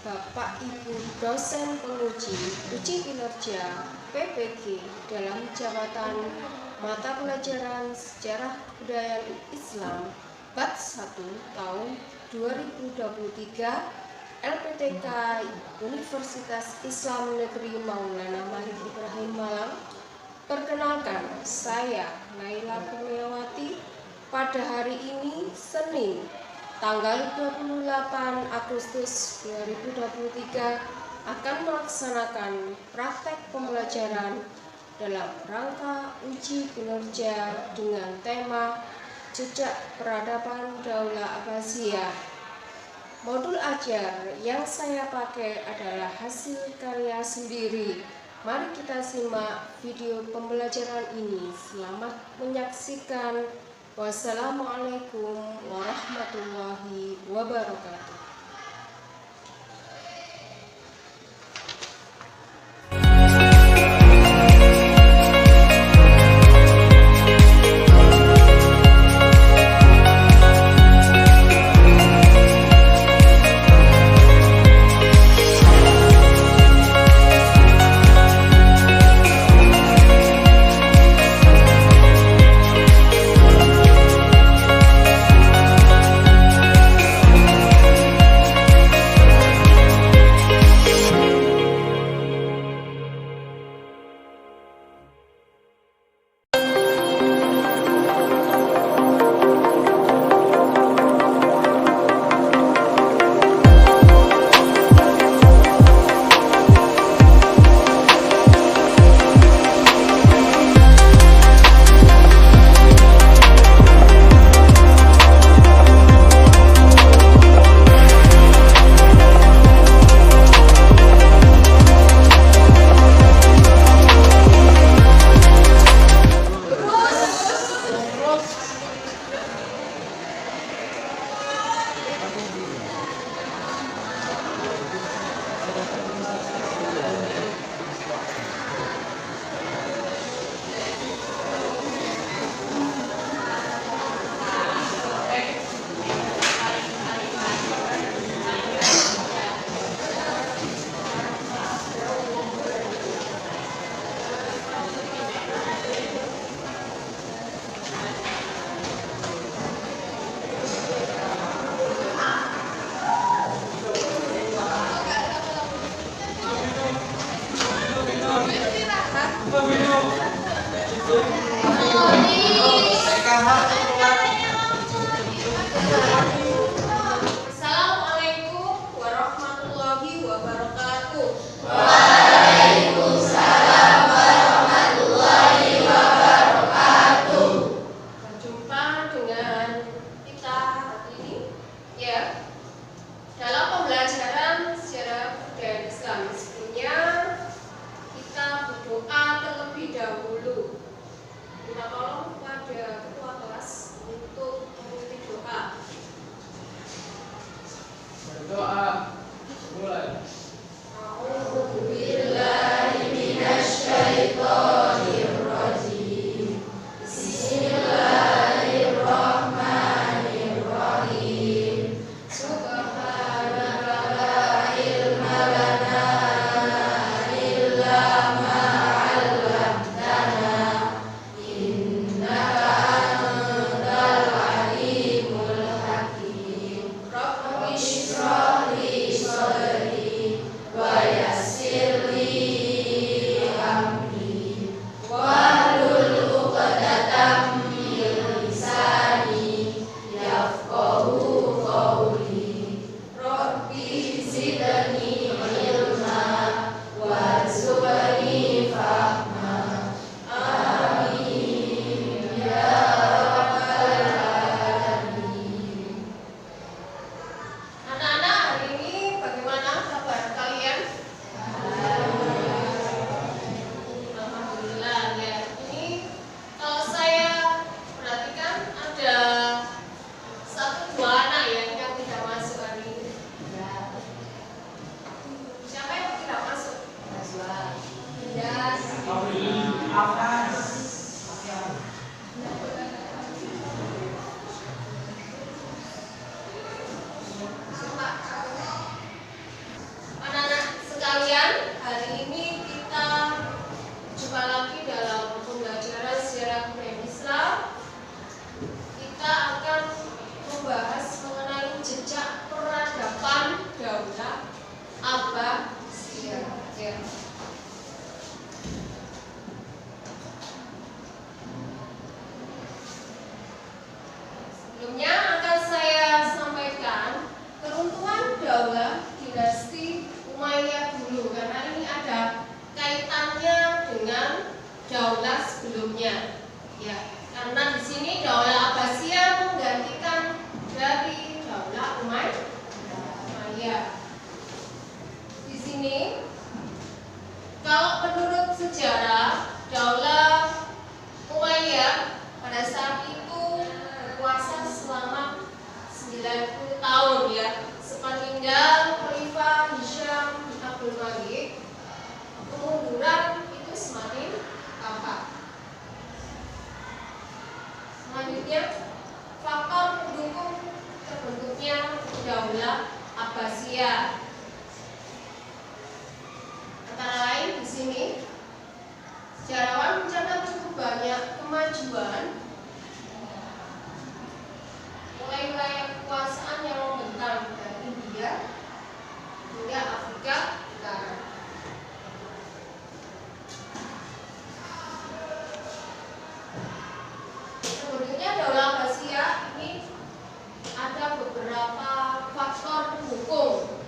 Bapak Ibu dosen penguji uji kinerja PPG dalam jabatan mata pelajaran Sejarah Kebudayaan Islam Batch 1 tahun 2023 LPTK Universitas Islam Negeri Maulana Malik Ibrahim Malang. Perkenalkan, saya Naila Kurniawati. Pada hari ini Senin tanggal 28 Agustus 2023 akan melaksanakan praktek pembelajaran dalam rangka uji kinerja dengan tema Jejak Peradaban Daulah Abbasiyah. Modul ajar yang saya pakai adalah hasil karya sendiri. Mari kita simak video pembelajaran ini. Selamat menyaksikan. Wassalamualaikum warahmatullahi wabarakatuh. Assalamualaikum warahmatullahi wabarakatuh. Waalaikumsalam warahmatullahi wabarakatuh. Berjumpa dengan kita hari ini, ya, dalam pembelajaran sejarah budaya Islam. Sebelumnya kita berdoa terlebih dahulu. Kita tolong kepada ketua kelas untuk memimpin doa. Berdoa mulai. A'udzubillahi minasyaitonirrajim. Bismillahirrahmanirrahim. Subhanaka la ilma lana illa ma 'allamtana. Innaka antal alimul hakim. Rabbi shrah li sini sejarawan mencatat cukup banyak kemajuan mulai wilayah kekuasaan yang membentang dari India hingga Afrika Utara. Sebetulnya Daulah Abbasiyah ini ada beberapa faktor pendukung.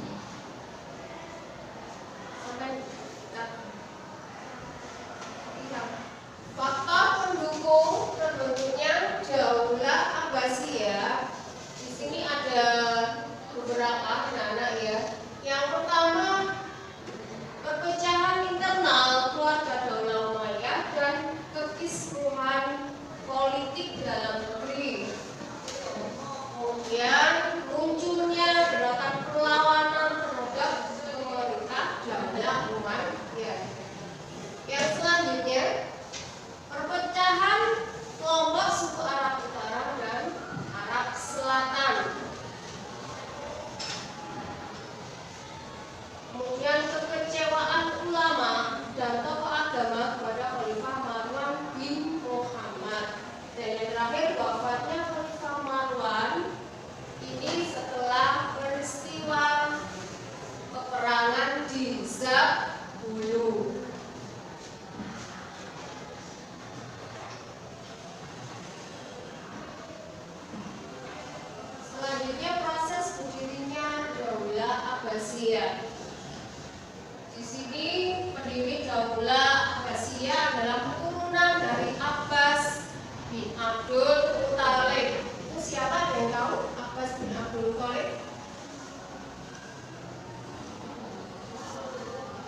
Faktor pendukung terbentuknya Daulah Abbasiyah di sini ada beberapa anak-anak ya. Yang pertama, perpecahan internal keluarga Daulah Umayyah dan kekisruhan politik dalam negeri. Kemudian munculnya gerakan perlawanan terhadap pemerintah Daulah Umayyah. Yang selanjutnya, perpecahan kelompok suku Arab Utara dan Arab Selatan. Kemudian kekecewaan ulama dan tokoh agama kepada Khalifah Marwan bin Muhammad. Dan yang terakhir, wafatnya Khalifah Marwan ini setelah peristiwa peperangan di Zabulu. Selanjutnya proses berdirinya Daulah Abbasiyah. Di sini pendiri Daulah Abbasiyah adalah keturunan dari Abbas bin Abdul Thalib. Itu siapa ada yang tahu Abbas bin Abdul Thalib?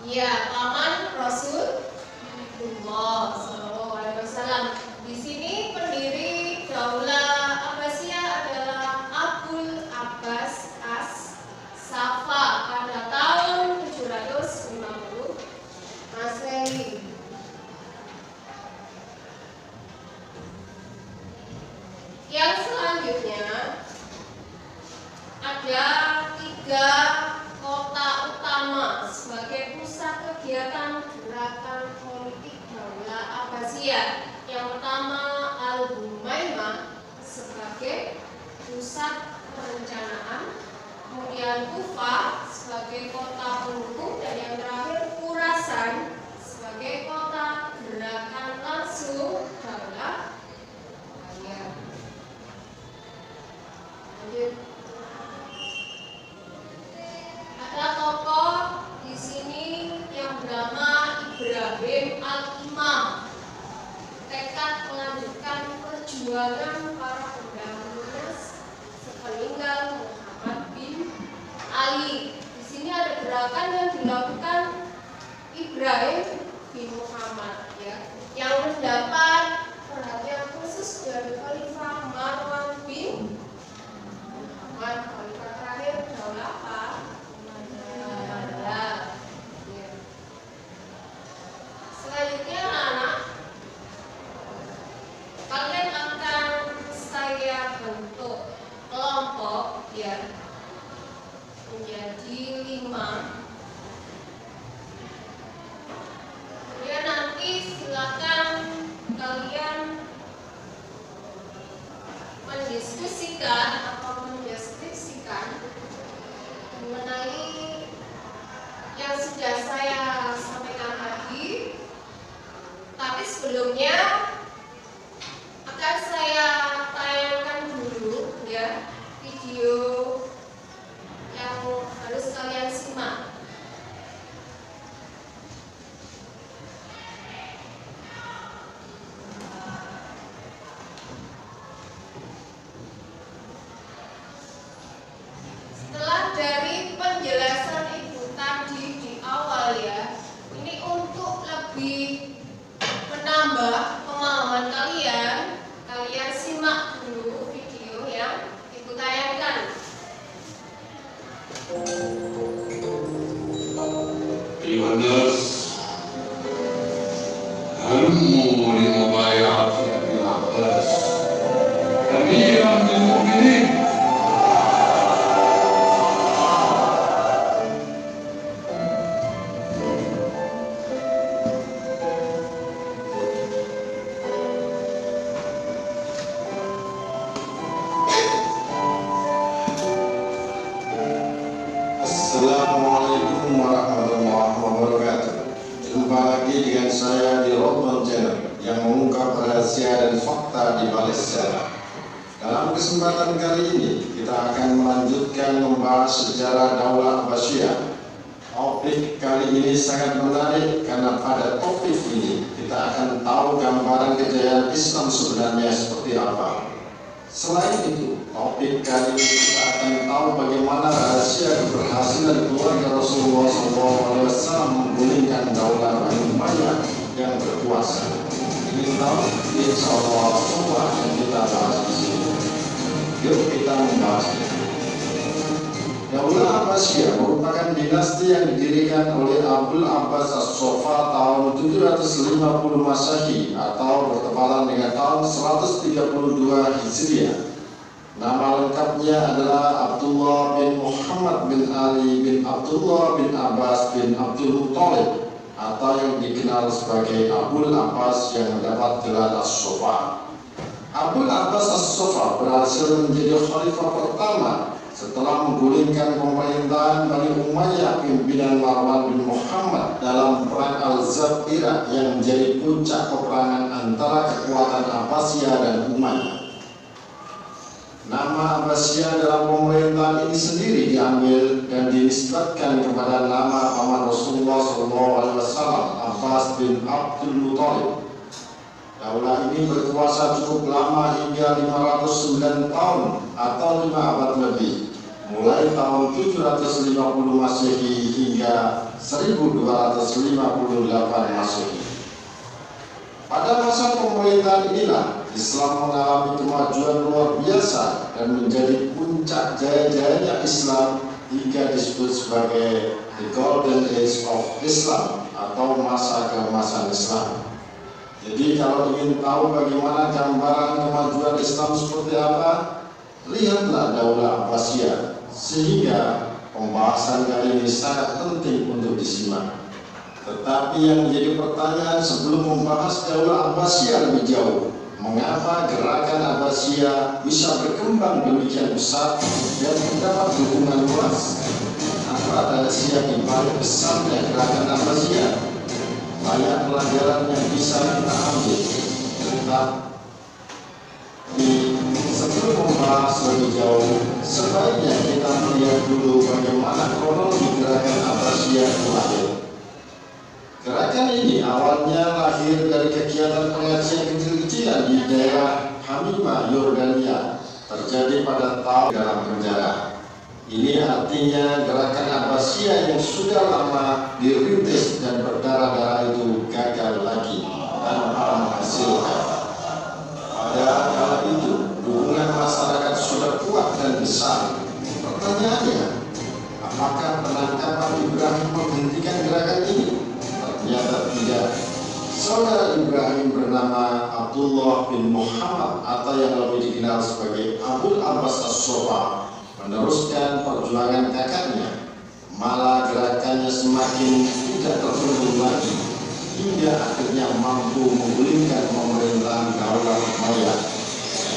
Ya, paman Rasulullah SAW. Di sini pendiri Daulah Abbasiyah adalah Abul Abbas As-Safa pada tahun 750 Masehi. Yang selanjutnya ada 3 kota utama sebagai pusat kegiatan gerakan politik Daulah Abbasiyah. Yang pertama Al-Humaimah sebagai pusat perencanaan, kemudian Kufah sebagai kota pendukung, dan yang terakhir Khurasan sebagai kota gerakan langsung Daulah Umayyah. Lanjut. Ada tokoh di sini yang bernama Ibrahim Al-Imam. Tekad melanjutkan perjuangan para pendahulunya sepeninggal Muhammad bin Ali. Di sini ada gerakan yang dilakukan Ibrahim bin Muhammad ya, yang mendapat perhatian khusus dari Khalifah Marwan bin Muhammad, khalifah terakhir Daulah apa? Umayyah. Ya. Selanjutnya anak-anak, kalian akan saya bentuk kelompok ya menjadi 5. Kemudian nanti silakan kalian mendiskusikan atau mendeskripsikan mengenai yang sudah saya sampaikan tadi. Tapi sebelumnya akan saya tayangkan dulu ya video yang harus kalian simak. Setelah dari penjelasan Ibu tadi di awal ya, ini untuk lebih menambah pemahaman kalian, kalian simak dulu video yang Ibu tayangkan. أيها الناس هلموا لمبايعة أبي العباس أميرا للمؤمنين. Assalamualaikum warahmatullahi wabarakatuh. Jumpa lagi dengan saya di Rotman Channel yang mengungkap rahasia dan fakta di balik sejarah. Dalam kesempatan kali ini kita akan melanjutkan membahas sejarah Daulah Abbasiyah. Topik kali ini sangat menarik karena pada topik ini kita akan tahu gambaran kejayaan Islam sebenarnya seperti apa. Selain itu, topik kali ini kita akan tahu bagaimana rahasia keberhasilan keluarga Rasulullah SAW menggulingkan Daulah Bani Umayyah yang berkuasa. Ingin tahu? Insya Allah semua yang kita bahas di sini. Yuk kita membahasnya. Daulah Abbasiyah merupakan dinasti yang didirikan oleh Abul Abbas As-Soffa tahun 750 Masehi atau bertepatan dengan tahun 132 Hijriah. Nama lengkapnya adalah Abdullah bin Muhammad bin Ali bin Abdullah bin Abbas bin Abdul Muttalib atau yang dikenal sebagai Abul Abbas yang mendapat gelar As-Soffa. Abul Abbas As-Soffa berhasil menjadi khalifah pertama setelah menggulingkan pemerintahan Bani Umayyah pimpinan Marwan bin Muhammad dalam perang Al-Zabirah yang menjadi puncak peperangan antara kekuatan Abbasiyah dan Umayyah. Nama Abbasiyah dalam pemerintahan ini sendiri diambil dan dinisbatkan kepada nama paman Rasulullah SAW, Abbas bin Abdul Muttalib. Daulah ini berkuasa cukup lama hingga 509 tahun atau 5 abad lebih, mulai tahun 750 Masehi hingga 1258 Masehi. Pada masa pemerintahan inilah Islam mengalami kemajuan luar biasa dan menjadi puncak jaya-jayanya Islam hingga disebut sebagai The Golden Age of Islam atau masa keemasan Islam. Jadi kalau ingin tahu bagaimana gambaran kemajuan Islam seperti apa, lihatlah Daulah Abbasiyah. Sehingga pembahasan kali ini sangat penting untuk disimak. Tetapi yang menjadi pertanyaan sebelum membahas Daulah Abbasiyah lebih jauh, mengapa gerakan Abbasiyah bisa berkembang demikian besar dan mendapat dukungan luas? Apa rahasia di balik besarnya gerakan Abbasiyah? Banyak pelajaran yang bisa kita ambil. Tetapi sebelum membahas lebih jauh, sebaiknya kita melihat dulu bagaimana kronologi gerakan Abbasiyah itu lahir. Gerakan ini awalnya lahir dari kegiatan pengajian kecil-kecilan di daerah Hamimah, Yordania, terjadi pada tahun dalam penjara. Ini artinya gerakan Abbasiyah yang sudah lama dirintis dan berdarah-darah itu gagal lagi tanpa menghasilkan. Pada kala itu dukungan masyarakat sudah kuat dan besar. Pertanyaannya, apakah penangkapan Ibrahim menghentikan gerakan ini? Ternyata tidak. Saudara Ibrahim bernama Abdullah bin Muhammad atau yang lebih dikenal sebagai Abul Abbas As-Soffa meneruskan perjuangan kakaknya. Malah gerakannya semakin tidak tertundung lagi hingga akhirnya mampu menggulingkan pemerintahan Daulah Umayyah.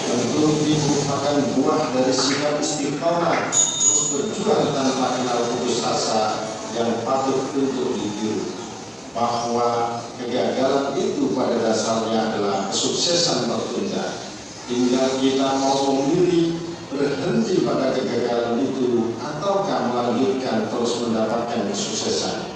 Tentu ini merupakan buah dari sikap istiqomah terus berjuang tanpa kenal putus asa yang patut untuk ditiru. Bahwa kegagalan itu pada dasarnya adalah kesuksesan tertunda. Tinggal kita mau memilih berhenti pada kegagalan itu ataukah melanjutkan terus mendapatkan kesuksesan.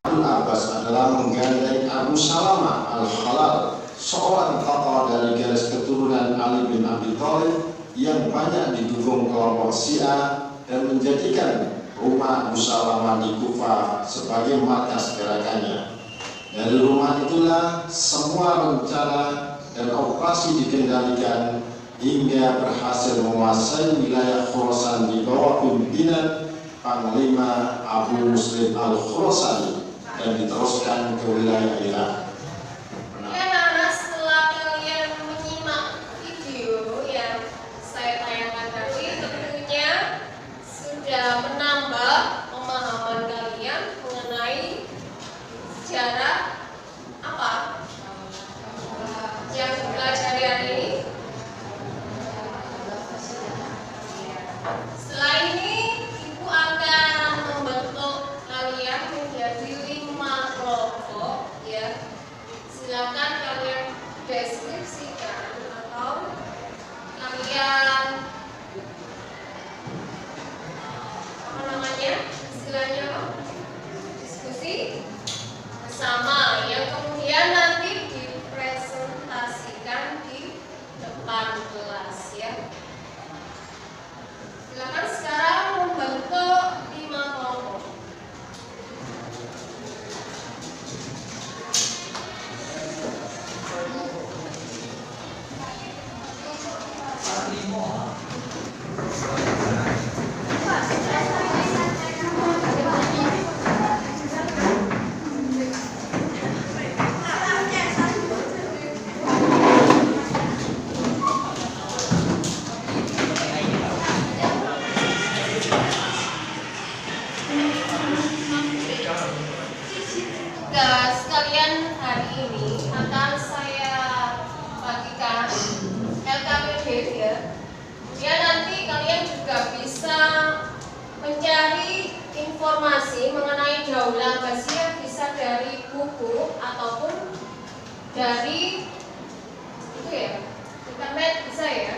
Abul Abbas adalah menggandeng Abu Salamah Al-Khalal, seorang tokoh dari garis keturunan Ali bin Abi Thalib yang banyak didukung kelompok Syiah dan menjadikan rumah Abu Salamah di Kufah sebagai markas gerakannya. Dari rumah itulah semua rencana dan operasi dikendalikan hingga berhasil menguasai wilayah Khurasan di bawah pimpinan Panglima Abu Muslim Al-Khurasani dan diteruskan ke wilayah Irak. Ya, setelah kalian menyimak video yang saya tayangkan tadi, tentunya sudah menambah pemahaman kalian mengenai sejarah apa yang dipelajari hari ini. Setelah ini Ibu akan membentuk Daulah Abbasiyah bisa dari buku ataupun dari itu ya, internet bisa ya.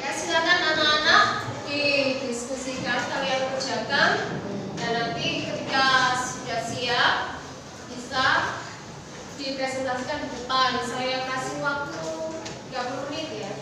Ya, silakan anak-anak didiskusikan, kalian kerjakan, dan nanti ketika sudah siap bisa dipresentasikan di depan. Saya kasih waktu 30 menit ya.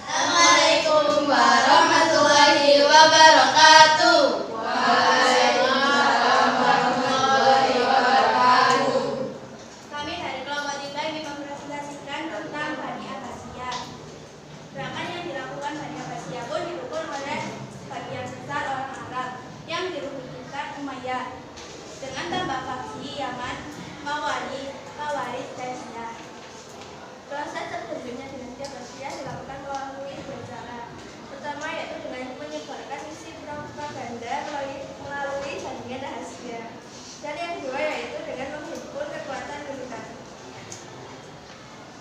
Assalamualaikum warahmatullahi wabarakatuh. Waalaikumsalam warahmatullahi wabarakatuh. Kami dari kelompok 3 ingin mempresentasikan tentang Bani Abbasiyah. Gerakan yang dilakukan Bani Abbasiyah pun didukung oleh sebagian besar orang Arab yang dirugikan Umayyah dengan tambah faksi Yaman, Mawaris, dan Syria. Proses terbentuknya dinasti Abbasiyah dilakukan melalui dua cara. Pertama yaitu dengan menyebarkan misi propaganda melalui jaringan rahasia. Dan yang kedua yaitu dengan menghimpun kekuatan militer.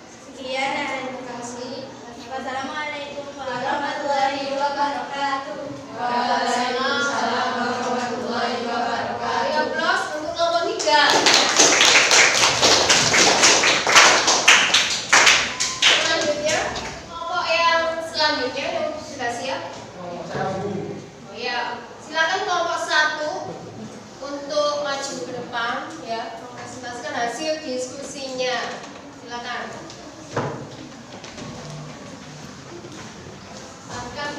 Sekian dan terima kasih. Wassalamualaikum warahmatullahi wabarakatuh. Waalaikumsalam warahmatullahi wabarakatuh. Ayo, plus untuk kelompok 3. Selanjutnya, kelompok yang selanjutnya yang sudah siap. Oh ya, silakan kelompok 1 untuk maju ke depan ya, mempresentasikan hasil diskusinya. Silakan. Akan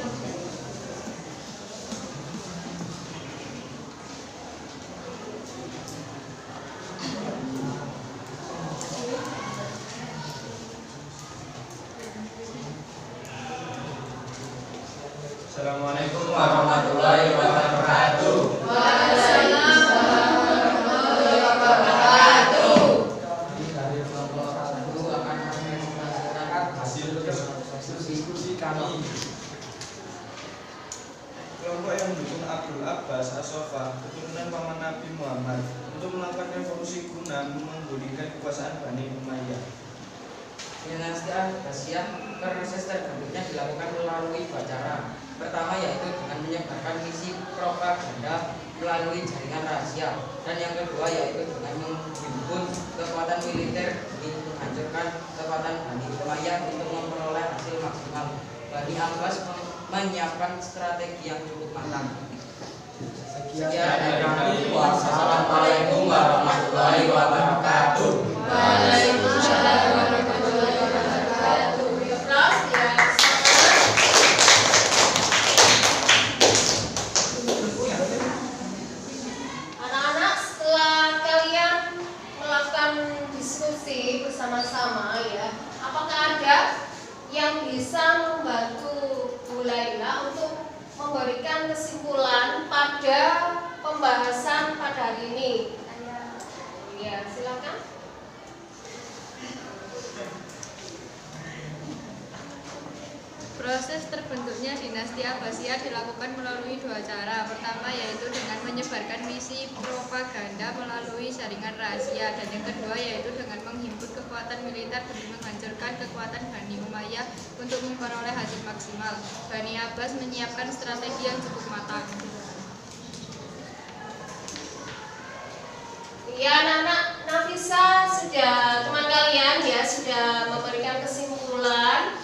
Assalamualaikum warahmatullahi wabarakatuh. Waalaikumsalam warahmatullahi wabarakatuh. Dari kelompok 1 akan mempresentasikan hasil diskusi kami. Kelompok yang mendukung Abdul Abbas As-Sofa, keturunan paman Nabi Muhammad, untuk melakukan revolusi guna menggulingkan kekuasaan Bani Umayyah. Dinasti Abbasiyah proses terbentuknya dilakukan melalui dua cara. Pertama yaitu dengan menyebarkan misi propaganda melalui jaringan rahasia, dan yang kedua yaitu dengan menghimpun kekuatan militer demi menghancurkan kekuatan Bani Umayyah untuk memperoleh hasil maksimal. Bani Abbas menyiapkan strategi yang cukup matang. Sekian dari kami. Wassalamualaikum warahmatullahi wabarakatuh. Waalaikumsalam warahmatullahi wabarakatuh. Keras ya. Anak-anak, setelah kalian melakukan diskusi bersama-sama ya, apakah ada yang bisa membantu Bu Laila untuk memberikan kesimpulan pada pembahasan pada hari ini? Ya, silakan. Proses terbentuknya dinasti Abbasiyah dilakukan melalui dua cara. Pertama yaitu dengan menyebarkan misi propaganda melalui jaringan rahasia, dan yang kedua yaitu dengan menghimpun kekuatan militer demi menghancurkan kekuatan Bani Umayyah untuk memperoleh hasil maksimal. Bani Abbas menyiapkan strategi yang cukup matang. Ya, anak-anak, Nafisa sudah, teman kalian ya sudah memberikan kesimpulan.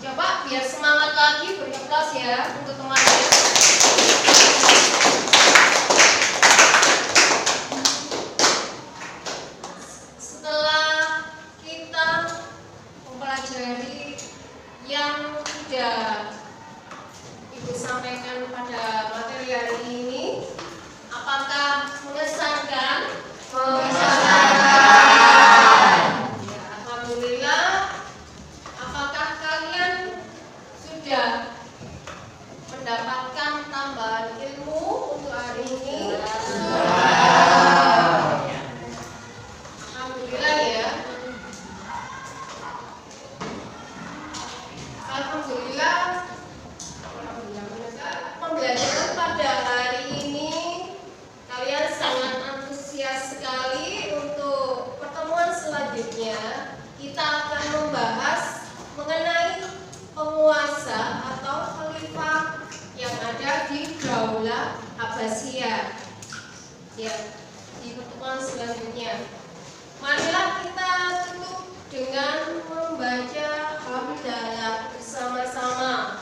Coba biar semangat lagi, beri aplaus ya untuk temannya. Setelah kita mempelajari yang sudah Ibu sampaikan pada materi hari ini, apakah mengesankan? Ya, alhamdulillah. Apakah kalian sudah mendapatkan tambahan ilmu untuk hari ini? Alhamdulillah ya. Alhamdulillah. Pembelajaran pada hari ini kalian sangat antusias sekali. Untuk pertemuan selanjutnya kita akan membahas mengenai penguasa atau khalifah yang ada di Daulah Abbasiyah. Ya, di pertemuan selanjutnya. Marilah kita tutup dengan membaca hamdalah bersama-sama.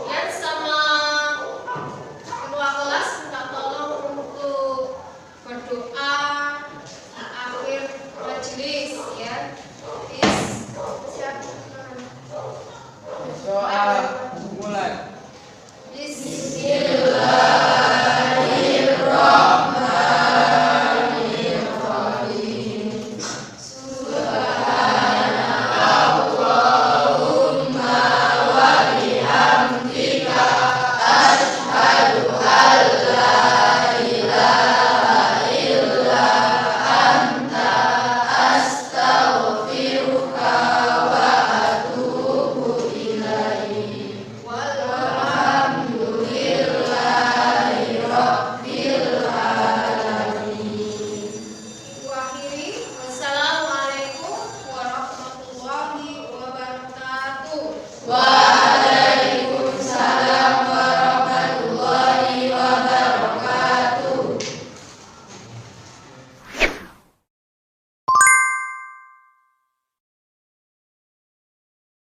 Yang sama ketua kelas minta tolong untuk berdoa di akhir majelis ya. Doa mulai. Wassalamualaikum warahmatullahi wabarakatuh.